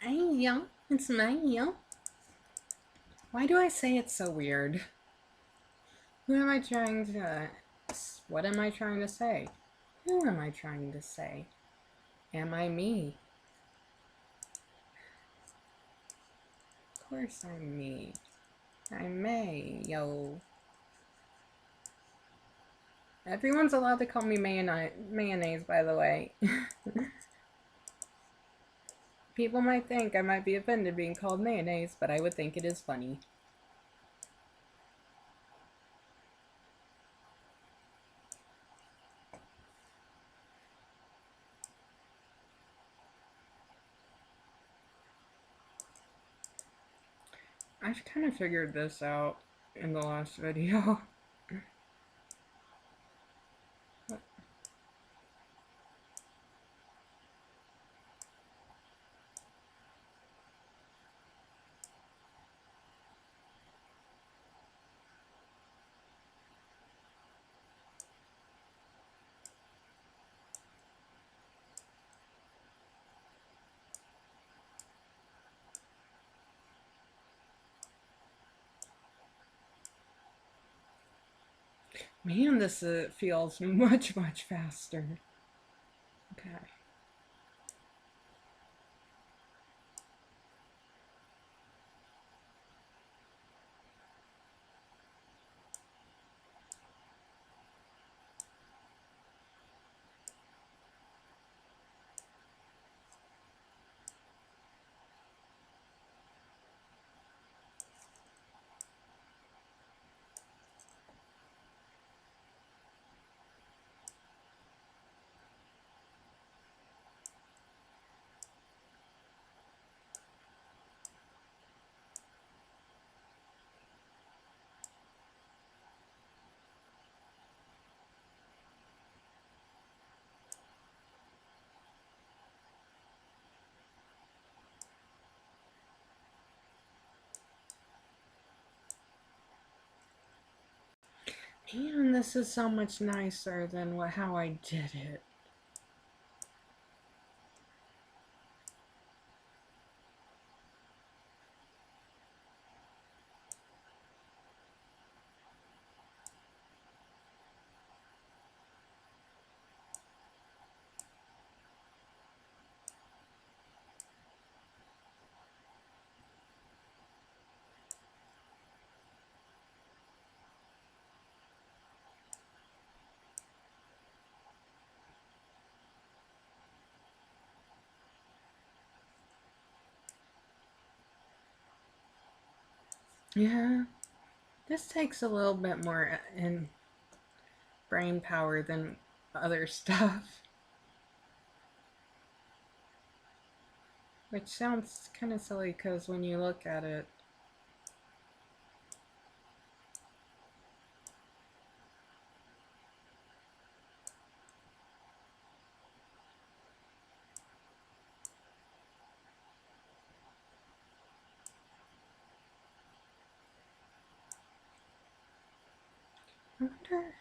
Hey, it's me. Why do I say it so weird? Who am I trying to... What am I trying to say? Who am I trying to say? Am I me? Of course I'm me. I'm May, yo. Everyone's allowed to call me mayonnaise, by the way. People might think I might be offended being called mayonnaise, but I would think it is funny. I've kind of figured this out in the last video. Man, this feels much faster. Okay. Man, this is so much nicer than how I did it. Yeah, this takes a little bit more in brain power than other stuff, which sounds kind of silly because when you look at it, I wonder.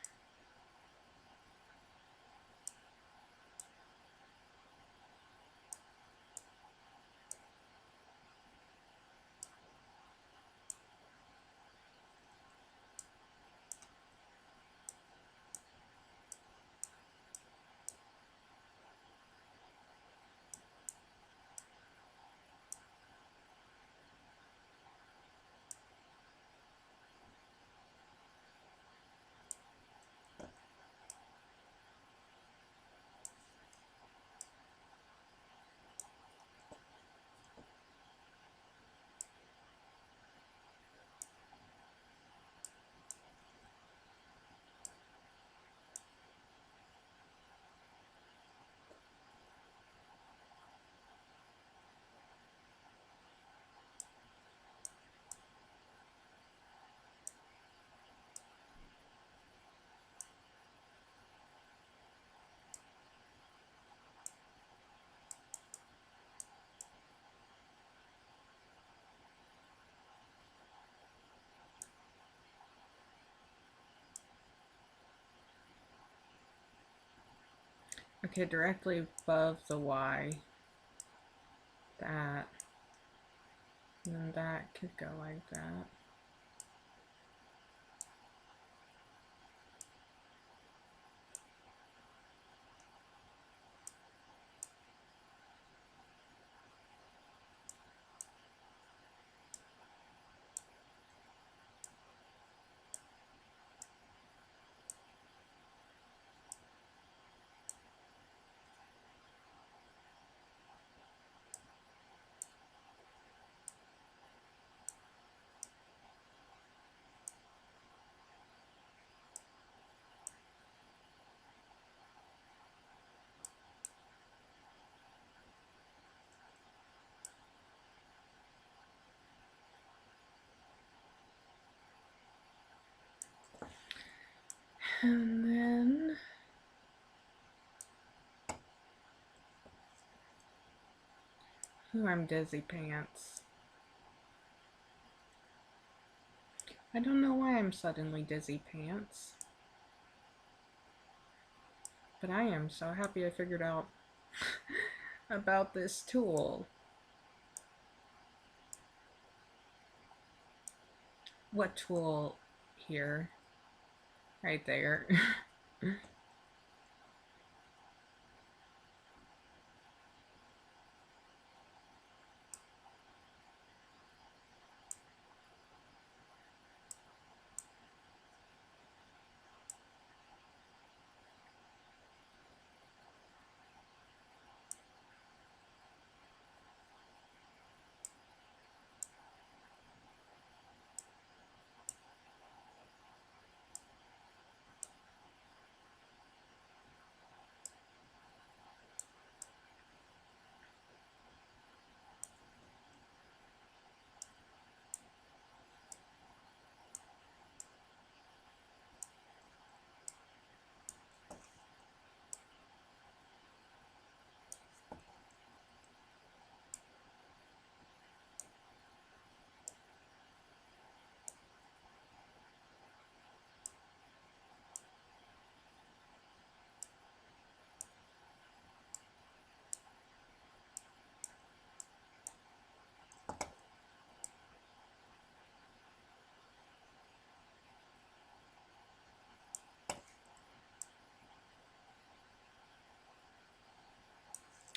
Okay, directly above the Y. That. And that could go like that. And then I'm dizzy pants. I don't know why I'm suddenly dizzy pants. But I am so happy I figured out about this tool. What tool? Here. Right there.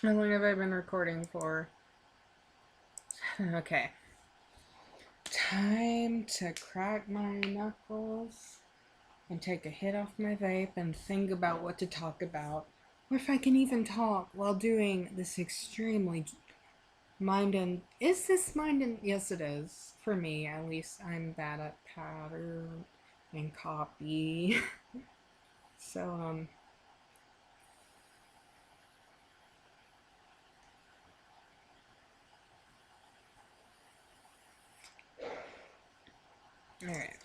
How long have I been recording for? Okay. Time to crack my knuckles and take a hit off my vape and think about what to talk about. Or if I can even talk while doing this extremely mind and... Is this mind and... Yes, it is. For me, at least, I'm bad at pattern and copy. So, alright.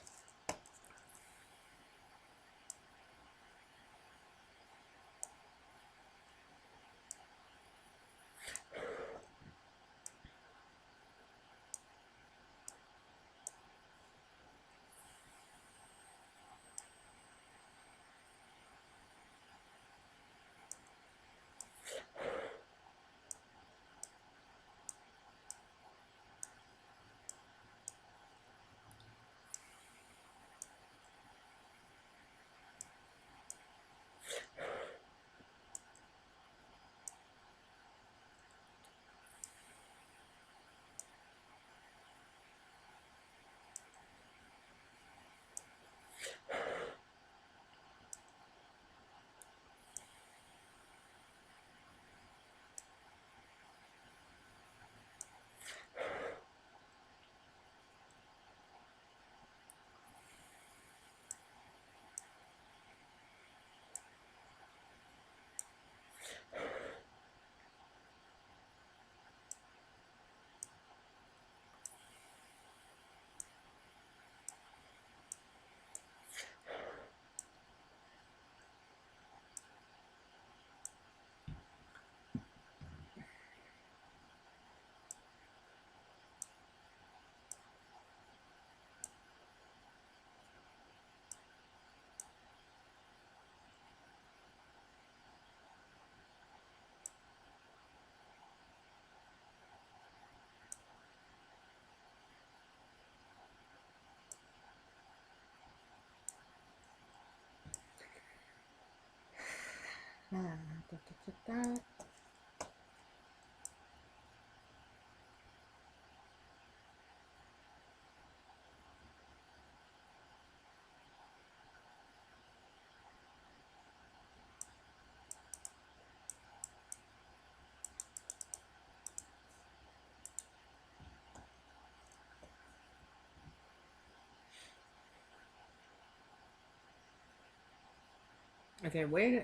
Okay, wait.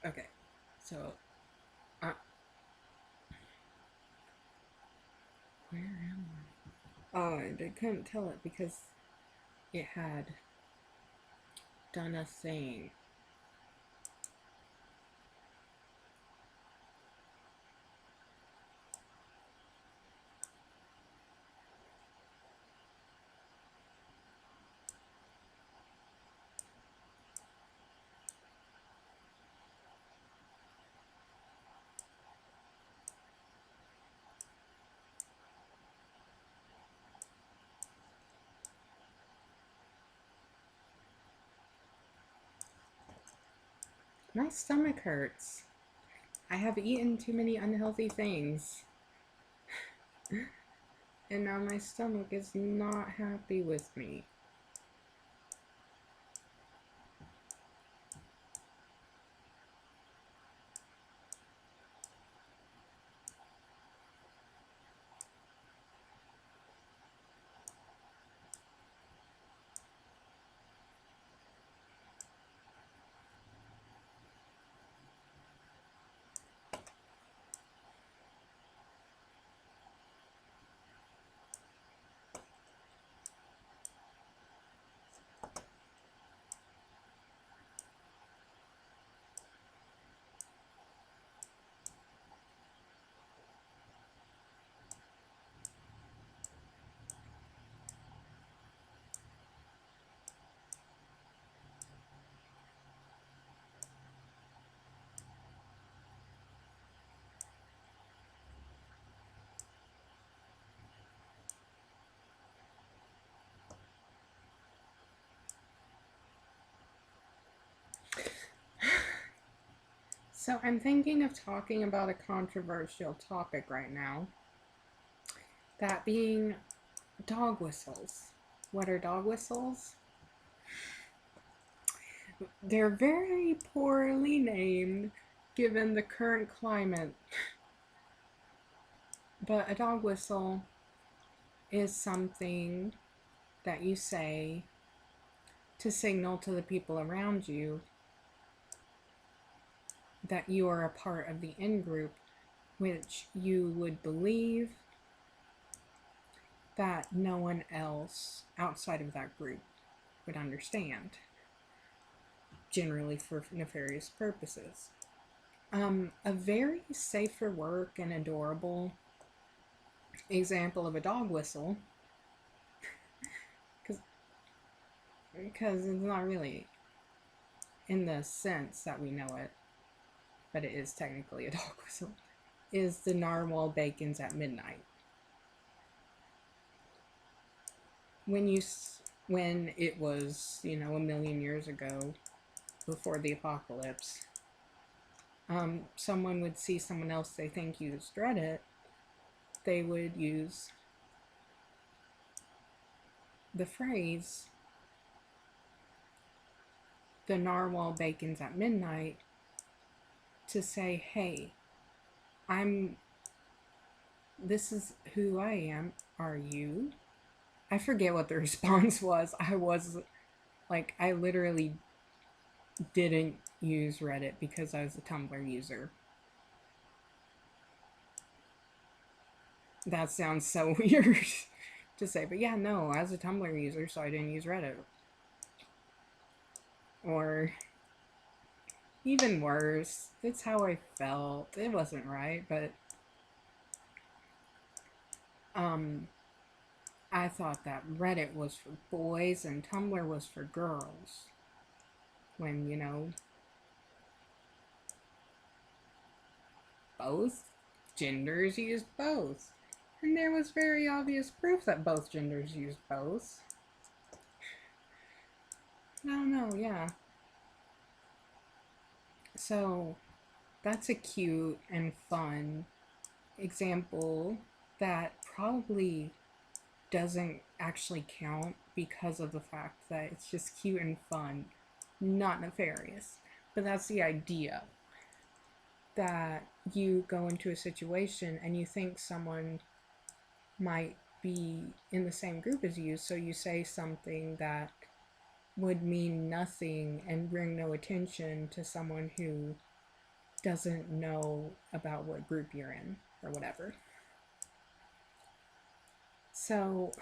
Okay, so where am I? Oh, I couldn't tell it because it had done a thing. My stomach hurts. I have eaten too many unhealthy things. And now my stomach is not happy with me. So I'm thinking of talking about a controversial topic right now. That being dog whistles. What are dog whistles? They're very poorly named given the current climate. But a dog whistle is something that you say to signal to the people around you that you are a part of the in-group, which you would believe that no one else outside of that group would understand, generally for nefarious purposes. A very safe for work and adorable example of a dog whistle, because it's not really in the sense that we know it, but it is technically a dog whistle, is the narwhal bacons at midnight. When it was, a million years ago, before the apocalypse, someone would see someone else they think used Reddit, they would use the phrase, the narwhal bacons at midnight, to say, hey, this is who I am, are you? I forget what the response was. I literally didn't use Reddit because I was a Tumblr user. That sounds so weird to say, but yeah, no, I was a Tumblr user, so I didn't use Reddit. Or even worse, it's how I felt. It wasn't right, but I thought that Reddit was for boys and Tumblr was for girls. When, both genders used both. And there was very obvious proof that both genders used both. I don't know, yeah. So that's a cute and fun example that probably doesn't actually count because of the fact that it's just cute and fun, not nefarious. But that's the idea, that you go into a situation and you think someone might be in the same group as you, so you say something that would mean nothing and bring no attention to someone who doesn't know about what group you're in or whatever. So,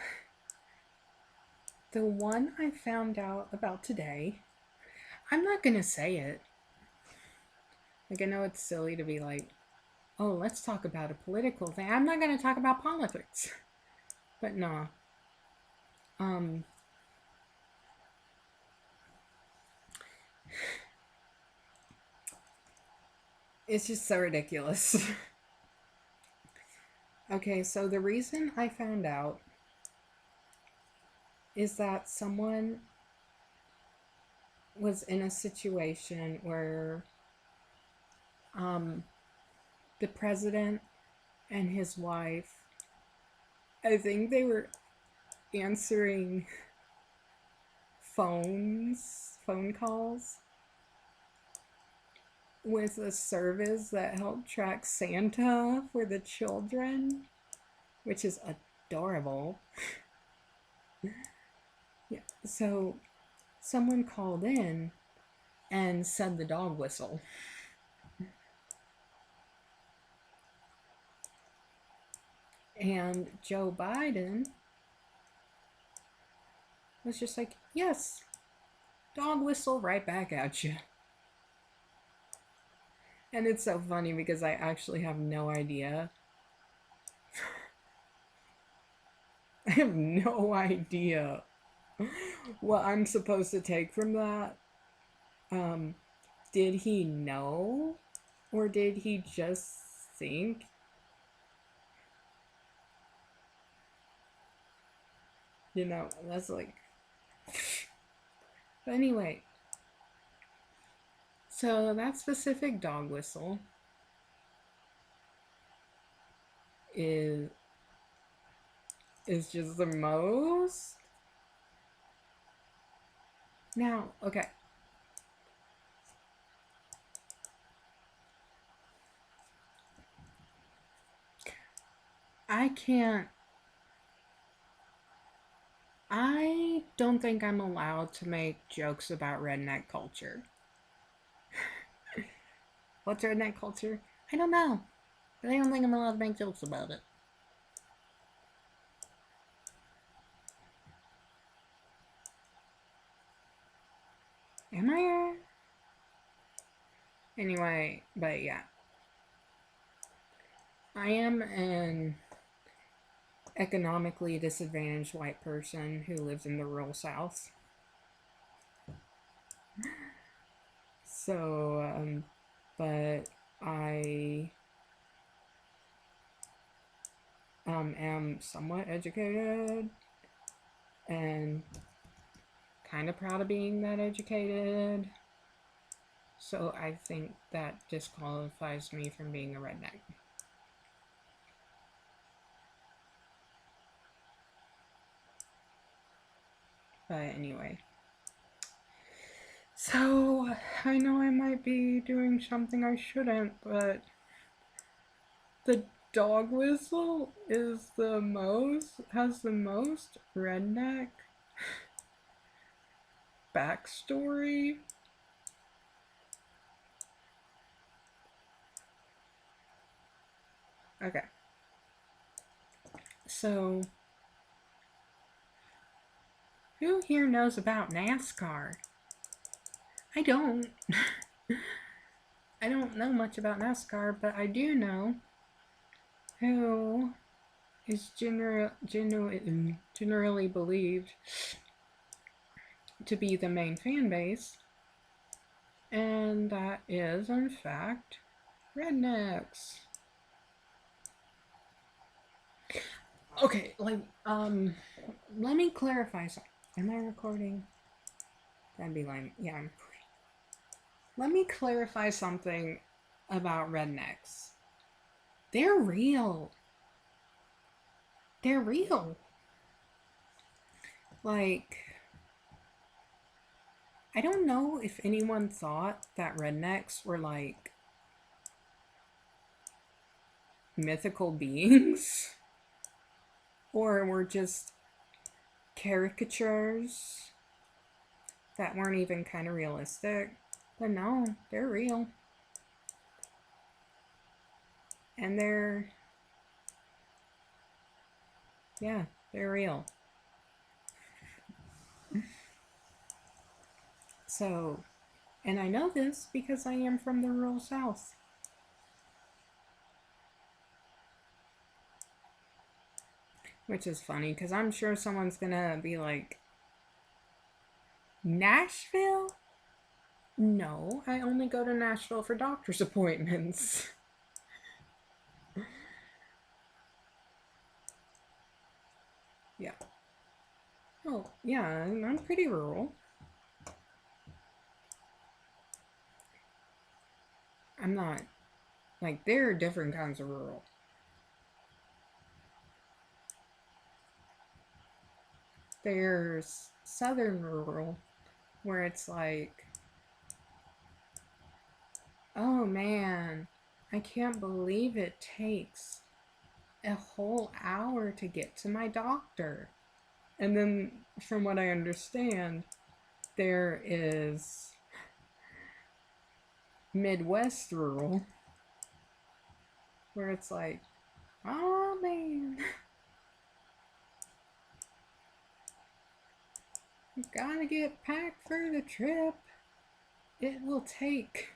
the one I found out about today, I'm not gonna say it. Like, I know it's silly to be like, oh, let's talk about a political thing. I'm not gonna talk about politics. But no. Um, it's just so ridiculous. Okay, so the reason I found out is that someone was in a situation where the president and his wife, I think they were answering phone calls with a service that helped track Santa for the children, which is adorable. Yeah, so someone called in and said the dog whistle. And Joe Biden was just like, yes, dog whistle right back at you. And it's so funny because I actually have no idea. I have no idea what I'm supposed to take from that. Did he know? Or did he just think? You know, that's like. But anyway, so that specific dog whistle is just the most. Now, okay. I don't think I'm allowed to make jokes about redneck culture. What's redneck culture? I don't know. But I don't think I'm allowed to make jokes about it. Am I? Anyway, but yeah. I am an economically disadvantaged white person who lives in the rural South. So, but I am somewhat educated and kind of proud of being that educated. So I think that disqualifies me from being a redneck. But anyway. So, I know I might be doing something I shouldn't, but the dog whistle has the most redneck backstory. Okay. So, who here knows about NASCAR? I don't. I don't know much about NASCAR, but I do know who is generally believed to be the main fan base, and that is, in fact, rednecks. Okay, like, let me clarify something. Am I recording? That'd be lame. Yeah, let me clarify something about rednecks. They're real. They're real. Like, I don't know if anyone thought that rednecks were like mythical beings or were just caricatures that weren't even kind of realistic. But no, they're real. And yeah, they're real. So, and I know this because I am from the rural South. Which is funny because I'm sure someone's gonna be like, Nashville? No, I only go to Nashville for doctor's appointments. Yeah. Oh, yeah, I'm pretty rural. I'm not, like, there are different kinds of rural. There's southern rural, where it's like, oh man, I can't believe it takes a whole hour to get to my doctor. And then, from what I understand, there is Midwest rural, where it's like, oh man, you gotta get packed for the trip. It will take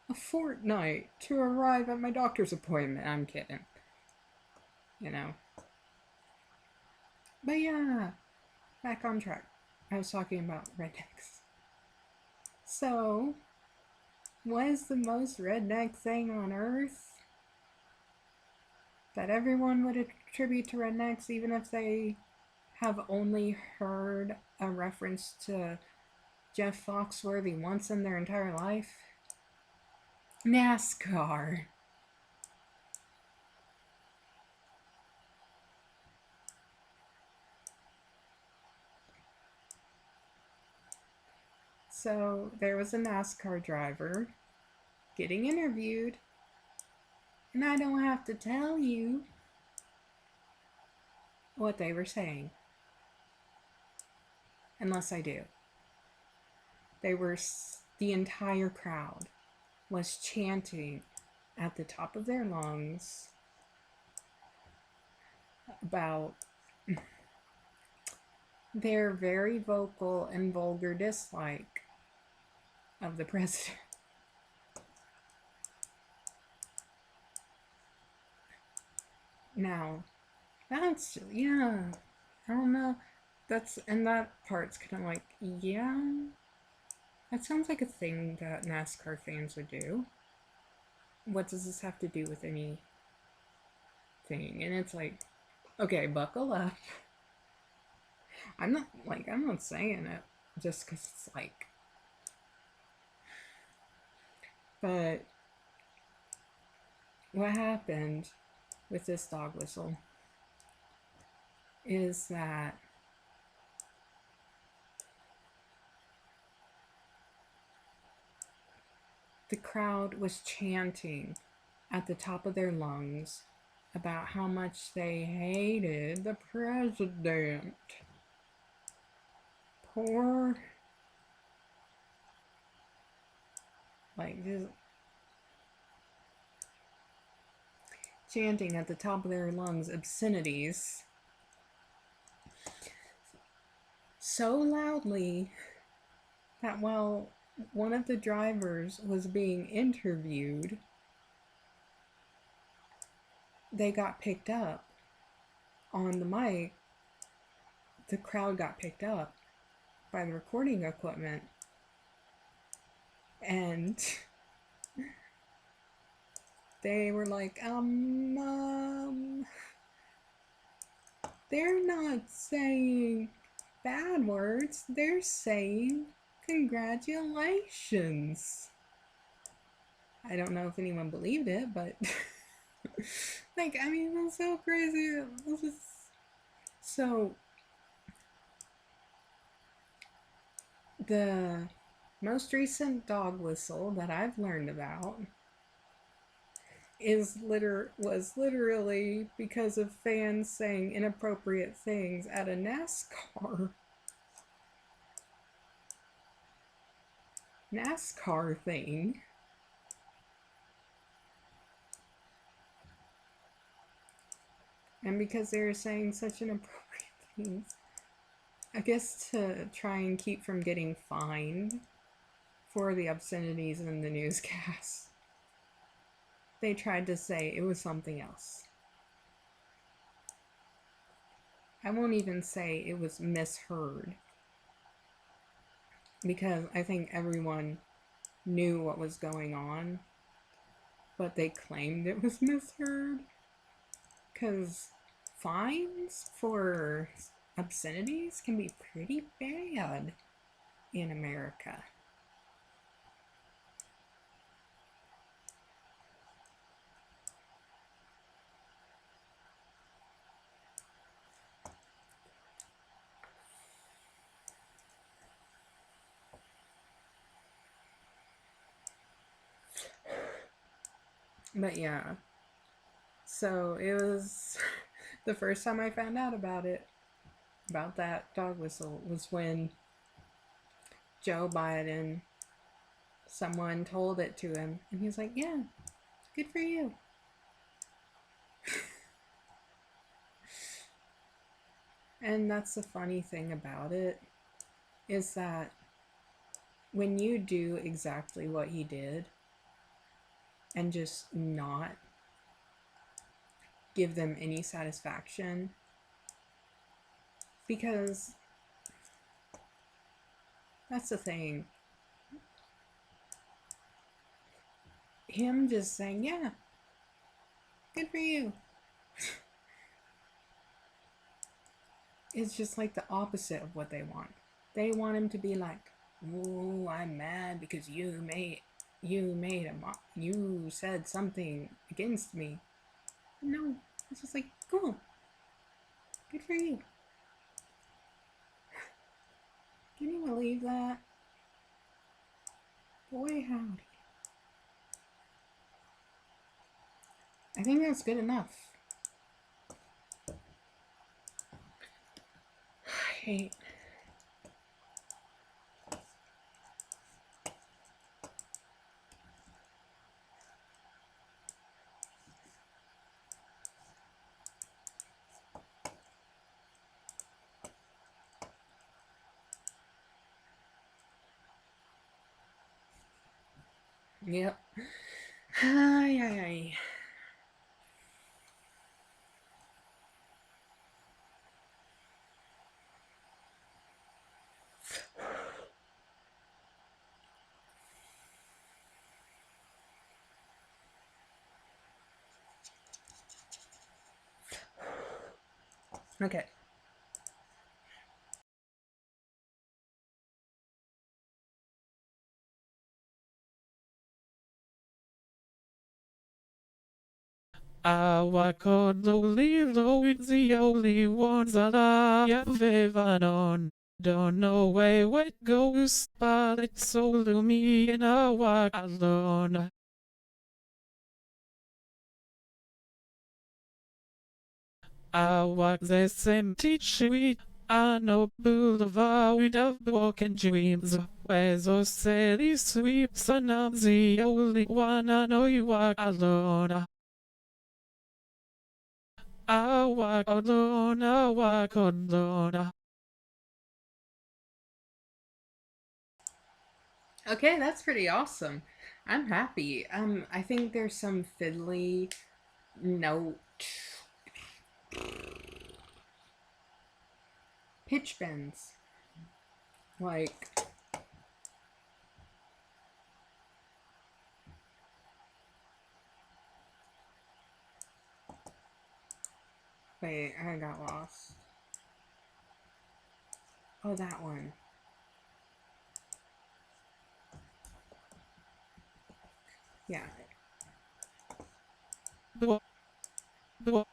a fortnight to arrive at my doctor's appointment. I'm kidding. You know. But yeah, back on track. I was talking about rednecks. So, what is the most redneck thing on earth that everyone would attribute to rednecks, even if they have only heard a reference to Jeff Foxworthy once in their entire life? NASCAR. So there was a NASCAR driver getting interviewed, and I don't have to tell you what they were saying, unless I do. The entire crowd was chanting at the top of their lungs about their very vocal and vulgar dislike of the president. Now, that's, yeah, I don't know. And that part's kind of like, yeah, that sounds like a thing that NASCAR fans would do. What does this have to do with anything? And it's like, okay, buckle up. I'm not saying it just because it's like, but what happened with this dog whistle is that the crowd was chanting at the top of their lungs about how much they hated the president. Poor, like, just chanting at the top of their lungs obscenities so loudly that while one of the drivers was being interviewed, they got picked up on the mic. The crowd got picked up by the recording equipment, and they were like, they're not saying bad words, they're saying congratulations. I don't know if anyone believed it, but like, I mean, that's so crazy. This is so. The most recent dog whistle that I've learned about was literally because of fans saying inappropriate things at a NASCAR thing. And because they were saying such inappropriate things, I guess to try and keep from getting fined for the obscenities in the newscast, they tried to say it was something else. I won't even say it was misheard, because I think everyone knew what was going on, but they claimed it was misheard. Because fines for obscenities can be pretty bad in America. But yeah, so it was the first time I found out about that dog whistle, was when Joe Biden, someone told it to him, and he's like, yeah, good for you. And that's the funny thing about it, is that when you do exactly what he did and just not give them any satisfaction, because that's the thing. Him just saying, yeah, good for you, is just like the opposite of what they want. They want him to be like, oh, I'm mad because you said something against me. No, it's just like, cool, good for you. Can you believe that? Boy, howdy. I think that's good enough. I hate. Yep. Ay, ay, ay. Okay. Awakondolilo is the only ones that I have ever known. Don't know where it goes, but it's so gloomy and I walk alone. I walk this empty street, I know Boulevard of broken dreams, where those city sweeps, and I'm the only one I know you walk alone. I walk alone, I walk alone. Okay, that's pretty awesome. I'm happy. I think there's some fiddly note pitch bends. Like, wait, I got lost. Oh, that one. Yeah. The the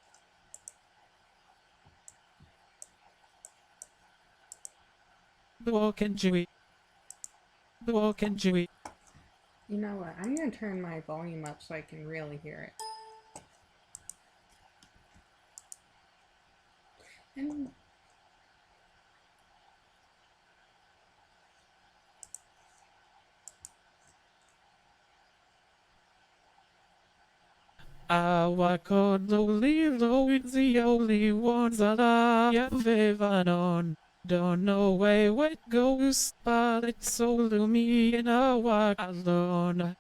the walk and Chewy. The walk and Chewy. You know what? I'm gonna turn my volume up so I can really hear it. And I walk on lonely, low is the only ones that I have ever known. Don't know where it goes, but it's all to me and I walk alone.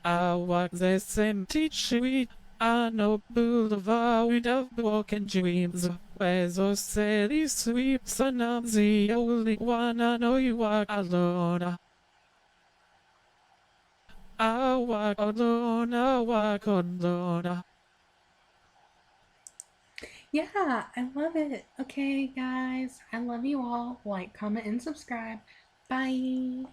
I walk this empty street, I know Boulevard of broken dreams, where those city sweeps and I'm the only one I know you walk alone. I walk alone, I walk alone. yeah, I love it. Okay, guys, I love you all. Like, comment, and subscribe. Bye.